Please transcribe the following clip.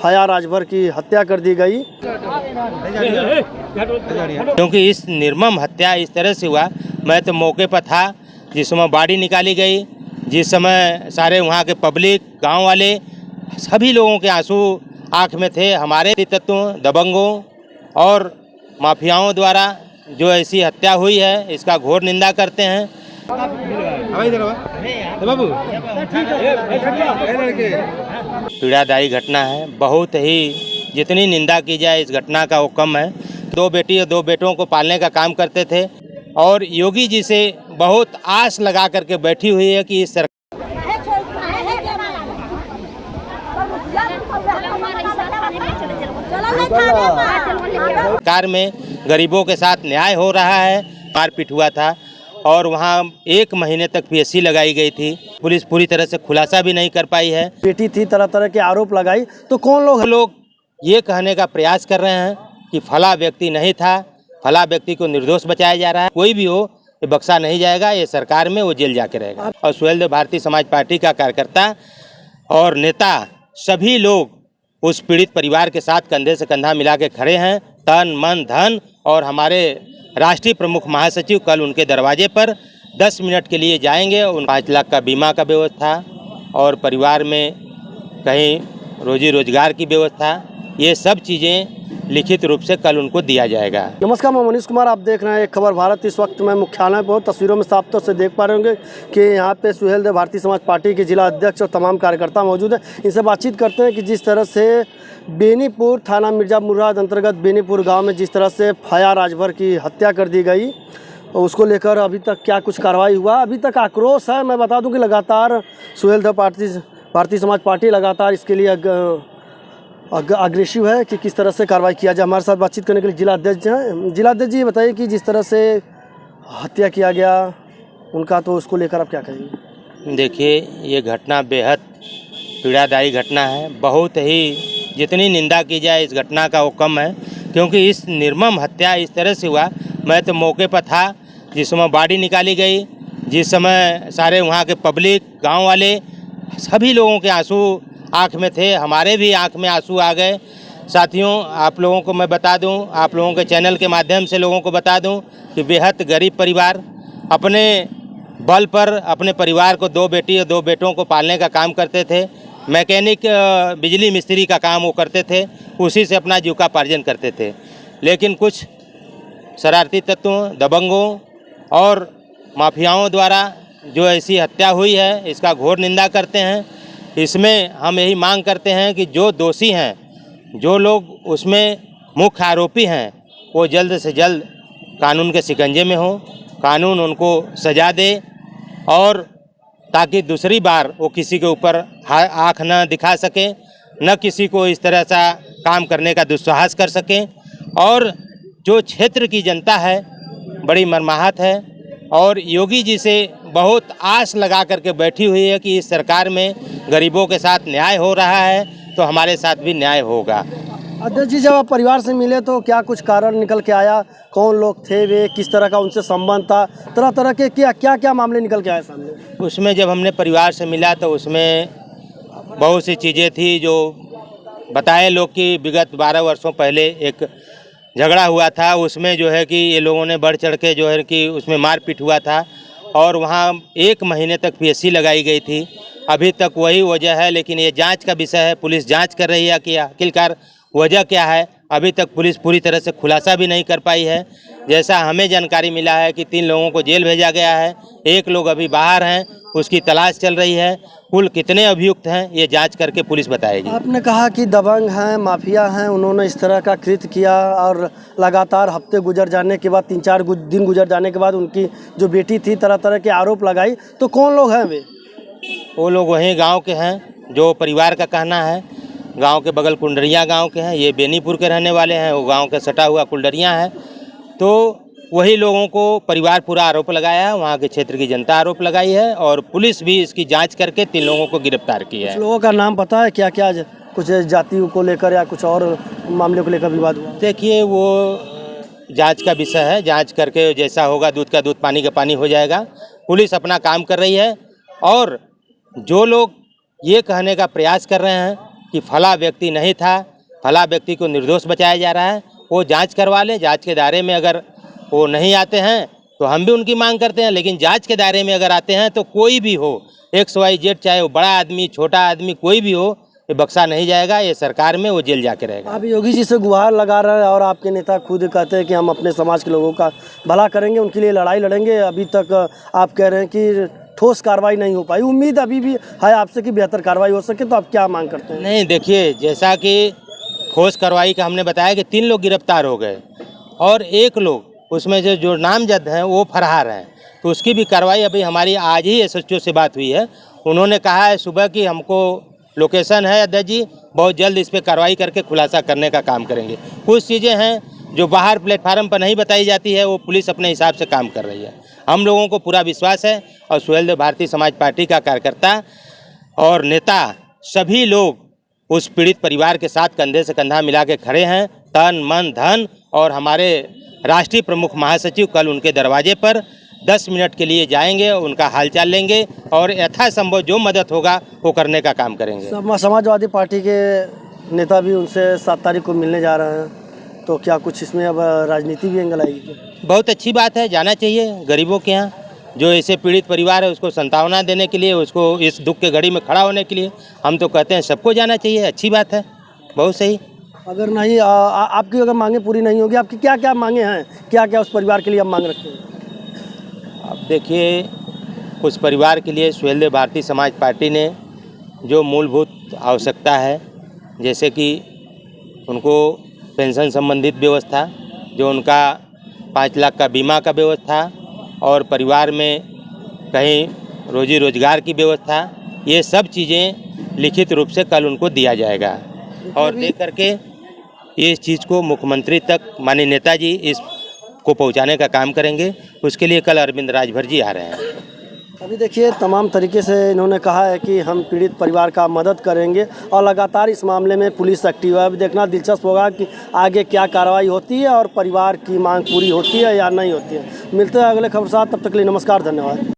फया राजभर की हत्या कर दी गई। क्योंकि इस निर्मम हत्या इस तरह से हुआ, मैं तो मौके पर था जिस समय बॉडी निकाली गई, जिस समय सारे वहाँ के पब्लिक, गांव वाले, सभी लोगों के आंसू आँख में थे। हमारे तत्वों, दबंगों और माफियाओं द्वारा जो ऐसी हत्या हुई है, इसका घोर निंदा करते हैं। पीड़ादायी घटना है, बहुत ही, जितनी निंदा की जाए इस घटना का वो कम है। 2 बेटी और 2 बेटों को पालने का काम करते थे और योगी जी से बहुत आस लगा करके बैठी हुई है कि इस सरकार में गरीबों के साथ न्याय हो रहा है। मारपीट हुआ था और वहाँ 1 महीने तक पीएससी लगाई गई थी। पुलिस पूरी तरह से खुलासा भी नहीं कर पाई है। बेटी थी, तरह तरह के आरोप लगाई, तो कौन लोग ये कहने का प्रयास कर रहे हैं कि फला व्यक्ति नहीं था, फला व्यक्ति को निर्दोष बचाया जा रहा है। कोई भी हो, ये बख्शा नहीं जाएगा, ये सरकार में वो जेल जाके रहेगा। और सुहेलदेव भारतीय समाज पार्टी का कार्यकर्ता और नेता सभी लोग उस पीड़ित परिवार के साथ कंधे से कंधा मिला के खड़े हैं, तन मन धन। और हमारे राष्ट्रीय प्रमुख महासचिव कल उनके दरवाजे पर 10 मिनट के लिए जाएंगे। उन 5 लाख का बीमा का व्यवस्था और परिवार में कहीं रोजी रोजगार की व्यवस्था, ये सब चीज़ें लिखित रूप से कल उनको दिया जाएगा। नमस्कार, मैं मनीष कुमार, आप देख रहे हैं एक खबर भारत। इस वक्त मैं मुख्यालय पर हूँ। तस्वीरों में साफ तौर से देख पा रहे होंगे कि यहाँ पे सुहेलदेव भारतीय समाज पार्टी के जिला अध्यक्ष और तमाम कार्यकर्ता मौजूद हैं। इनसे बातचीत करते हैं कि जिस तरह से बेनीपुर थाना मिर्जा मुराद अंतर्गत बेनीपुर गाँव में जिस तरह से फया राजभर की हत्या कर दी गई, उसको लेकर अभी तक क्या कुछ कार्रवाई हुआ। अभी तक आक्रोश है। मैं बता दूँ कि लगातार सुहेलदेव भारतीय समाज पार्टी लगातार इसके लिए अग्रेसिव है कि किस तरह से कार्रवाई किया जाए। हमारे साथ बातचीत करने के लिए जिला अध्यक्ष हैं। जिला अध्यक्ष जी, बताइए कि जिस तरह से हत्या किया गया उनका, तो उसको लेकर आप क्या कहेंगे? देखिए, ये घटना बेहद पीड़ादायी घटना है, बहुत ही, जितनी निंदा की जाए इस घटना का वो कम है। क्योंकि इस निर्मम हत्या इस तरह से हुआ, मैं तो मौके पर था जिस समय बॉडी निकाली गई, जिस समय सारे वहाँ के पब्लिक, गाँव वाले, सभी लोगों के आंसू आँख में थे। हमारे भी आँख में आंसू आ गए। साथियों, आप लोगों को मैं बता दूं, आप लोगों के चैनल के माध्यम से लोगों को बता दूं कि बेहद गरीब परिवार अपने बल पर अपने परिवार को 2 बेटी और 2 बेटों को पालने का काम करते थे। मैकेनिक, बिजली मिस्त्री का काम वो करते थे, उसी से अपना जीविकोपार्जन करते थे। लेकिन कुछ शरारती तत्वों, दबंगों और माफियाओं द्वारा जो ऐसी हत्या हुई है, इसका घोर निंदा करते हैं। इसमें हम यही मांग करते हैं कि जो दोषी हैं, जो लोग उसमें मुख्य आरोपी हैं, वो जल्द से जल्द कानून के शिकंजे में हो, कानून उनको सजा दे, और ताकि दूसरी बार वो किसी के ऊपर आँख न दिखा सके, न किसी को इस तरह सा काम करने का दुस्साहस कर सकें। और जो क्षेत्र की जनता है बड़ी मर्माहत है और योगी जी से बहुत आस लगा करके बैठी हुई है कि इस सरकार में गरीबों के साथ न्याय हो रहा है, तो हमारे साथ भी न्याय होगा। अध्यक्ष जी, जब आप परिवार से मिले तो क्या कुछ कारण निकल के आया? कौन लोग थे वे, किस तरह का उनसे संबंध था, तरह तरह के क्या मामले निकल के आए सामने? उसमें जब हमने परिवार से मिला तो उसमें बहुत सी चीज़ें थी जो बताए लोग कि विगत 12 वर्षों पहले एक झगड़ा हुआ था। उसमें जो है कि ये लोगों ने बढ़ चढ़ के जो है कि उसमें मारपीट हुआ था और वहाँ 1 महीने तक पीएससी लगाई गई थी। अभी तक वही वजह है, लेकिन ये जांच का विषय है। पुलिस जांच कर रही है कि आखिरकार वजह क्या है। अभी तक पुलिस पूरी तरह से खुलासा भी नहीं कर पाई है। जैसा हमें जानकारी मिला है कि 3 लोगों को जेल भेजा गया है, 1 लोग अभी बाहर हैं, उसकी तलाश चल रही है। कुल कितने अभियुक्त हैं ये जांच करके पुलिस बताएगी। आपने कहा कि दबंग हैं, माफिया हैं, उन्होंने इस तरह का कृत्य किया और लगातार हफ्ते गुजर जाने के बाद, 3-4 दिन गुजर जाने के बाद उनकी जो बेटी थी, तरह तरह के आरोप लगाई, तो कौन लोग हैं वे? वो लोग वहीं गांव के हैं, जो परिवार का कहना है। गांव के बगल कुंडरिया गांव के हैं, ये बेनीपुर के रहने वाले हैं, वो गांव के सटा हुआ कुंडरिया है। तो वही लोगों को परिवार पूरा आरोप लगाया है, वहाँ के क्षेत्र की जनता आरोप लगाई है और पुलिस भी इसकी जांच करके 3 लोगों को गिरफ्तार किया है। कुछ लोगों का नाम पता है क्या? क्या कुछ जाति को लेकर या कुछ और मामले को लेकर विवाद हुआ? देखिए, वो जांच का विषय है, जांच करके जैसा होगा, दूध का दूध पानी का पानी हो जाएगा। पुलिस अपना काम कर रही है और जो लोग ये कहने का प्रयास कर रहे हैं कि फला व्यक्ति नहीं था, फला व्यक्ति को निर्दोष बचाया जा रहा है, वो जांच करवा लें। जांच के दायरे में अगर वो नहीं आते हैं तो हम भी उनकी मांग करते हैं, लेकिन जांच के दायरे में अगर आते हैं तो कोई भी हो, XYZ, चाहे वो बड़ा आदमी छोटा आदमी कोई भी हो, ये बख्शा नहीं जाएगा। ये सरकार में वो जेल जाके रहेगा। आप योगी जी से गुहार लगा रहे हैं और आपके नेता खुद कहते हैं कि हम अपने समाज के लोगों का भला करेंगे, उनके लिए लड़ाई लड़ेंगे। अभी तक आप कह रहे हैं कि ठोस कार्रवाई नहीं हो पाई। उम्मीद अभी भी है आपसे कि बेहतर कार्रवाई हो सके, तो आप क्या मांग करते हैं? नहीं, देखिए, जैसा कि ठोस कार्रवाई का हमने बताया कि 3 लोग गिरफ्तार हो गए और 1 लोग उसमें जो नामजद हैं वो फरार हैं, तो उसकी भी कार्रवाई अभी हमारी आज ही SHO से बात हुई है। उन्होंने कहा है सुबह कि हमको लोकेशन है अध्यक्ष जी, बहुत जल्द इस पर कार्रवाई करके खुलासा करने का काम करेंगे। कुछ चीज़ें हैं जो बाहर प्लेटफार्म पर नहीं बताई जाती है, वो पुलिस अपने हिसाब से काम कर रही है। हम लोगों को पूरा विश्वास है और सुहेलदेव भारतीय समाज पार्टी का कार्यकर्ता और नेता सभी लोग उस पीड़ित परिवार के साथ कंधे से कंधा मिला के खड़े हैं, तन मन धन। और हमारे राष्ट्रीय प्रमुख महासचिव कल उनके दरवाजे पर 10 मिनट के लिए जाएंगे, उनका हालचाल लेंगे और यथासंभव जो मदद होगा वो करने का काम करेंगे। समाजवादी पार्टी के नेता भी उनसे 7 तारीख को मिलने जा रहे हैं, तो क्या कुछ इसमें अब राजनीति भी एंगल आएगी? बहुत अच्छी बात है, जाना चाहिए गरीबों के यहाँ। जो ऐसे पीड़ित परिवार है उसको सांत्वना देने के लिए, उसको इस दुख के घड़ी में खड़ा होने के लिए हम तो कहते हैं सबको जाना चाहिए। अच्छी बात है, बहुत सही। अगर नहीं आपकी अगर मांगे पूरी नहीं होगी, आपकी क्या क्या मांगे हैं, क्या क्या उस परिवार के लिए आप मांग रखते हैं? अब देखिए, कुछ परिवार के लिए सुहेलदेव भारतीय समाज पार्टी ने जो मूलभूत आवश्यकता है, जैसे कि उनको पेंशन संबंधित व्यवस्था, जो उनका 5 लाख का बीमा का व्यवस्था और परिवार में कहीं रोजी रोजगार की व्यवस्था, ये सब चीज़ें लिखित रूप से कल उनको दिया जाएगा और दे करके ये इस चीज़ को मुख्यमंत्री तक माननीय नेताजी इसको पहुंचाने का काम करेंगे। उसके लिए कल अरविंद राजभर जी आ रहे हैं। अभी देखिए, तमाम तरीके से इन्होंने कहा है कि हम पीड़ित परिवार का मदद करेंगे और लगातार इस मामले में पुलिस एक्टिव है। अभी देखना दिलचस्प होगा कि आगे क्या कार्रवाई होती है और परिवार की मांग पूरी होती है या नहीं होती है। मिलते हैं अगले खबर साथ, तब तक के लिए नमस्कार, धन्यवाद।